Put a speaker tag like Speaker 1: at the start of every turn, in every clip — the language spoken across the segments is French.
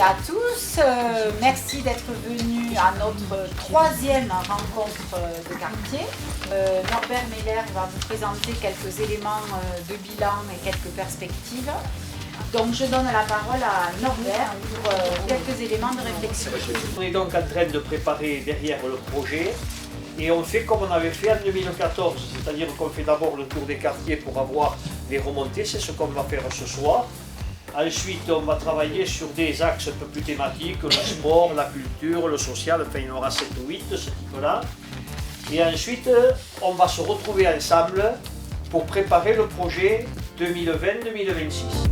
Speaker 1: à tous, merci d'être venus à notre troisième rencontre de quartier. Norbert Meller va vous présenter quelques éléments de bilan et quelques perspectives. Donc je donne la parole à Norbert pour quelques éléments de réflexion.
Speaker 2: On est donc en train de préparer derrière le projet et on fait comme on avait fait en 2014, c'est-à-dire qu'on fait d'abord le tour des quartiers pour avoir les remontées, c'est ce qu'on va faire ce soir. Ensuite, on va travailler sur des axes un peu plus thématiques, le sport, la culture, le social, enfin il y en aura 7 ou 8, ce type-là. Et ensuite, on va se retrouver ensemble pour préparer le projet 2020-2026.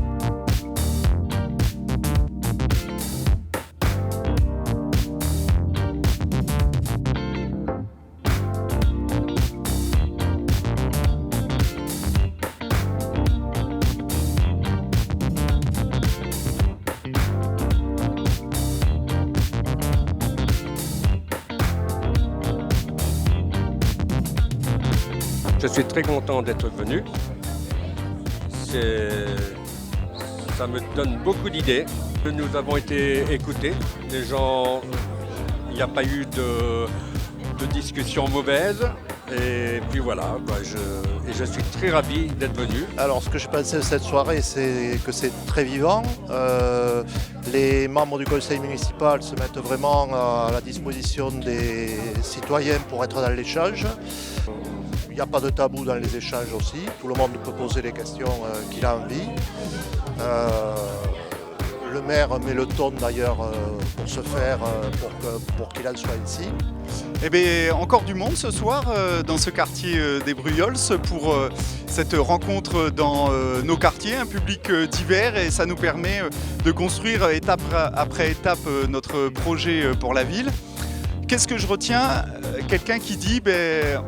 Speaker 3: Je suis très content d'être venu. Ça me donne beaucoup d'idées. Nous avons été écoutés. Les gens, il n'y a pas eu de discussion mauvaise. Et puis voilà, je suis très ravi d'être venu.
Speaker 4: Alors ce que j'ai pensé de cette soirée, c'est que c'est très vivant. Les membres du conseil municipal se mettent vraiment à la disposition des citoyens pour être dans l'échange. Il n'y a pas de tabou dans les échanges aussi. Tout le monde peut poser les questions qu'il a envie. Le maire met le ton d'ailleurs pour ce faire, pour qu'il en soit ici.
Speaker 5: Eh bien, encore du monde ce soir dans ce quartier des Bruyolles pour cette rencontre dans nos quartiers, un public divers, et ça nous permet de construire étape après étape notre projet pour la ville. Qu'est-ce que je retiens? Quelqu'un qui dit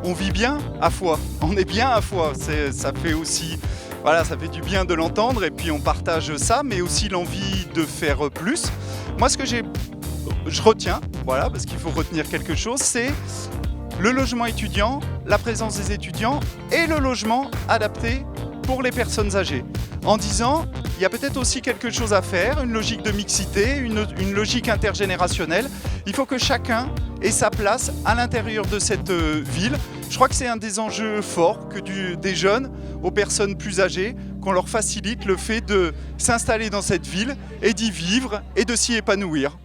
Speaker 5: on vit bien à Foix, on est bien à Foix. Ça fait aussi, voilà, ça fait du bien de l'entendre, et puis on partage ça, mais aussi l'envie de faire plus. Moi, ce que je retiens, voilà, parce qu'il faut retenir quelque chose, c'est le logement étudiant, la présence des étudiants et le logement adapté pour les personnes âgées. En disant, il y a peut-être aussi quelque chose à faire, une logique de mixité, une logique intergénérationnelle. Il faut que chacun ait sa place à l'intérieur de cette ville. Je crois que c'est un des enjeux forts que des jeunes aux personnes plus âgées, qu'on leur facilite le fait de s'installer dans cette ville et d'y vivre et de s'y épanouir.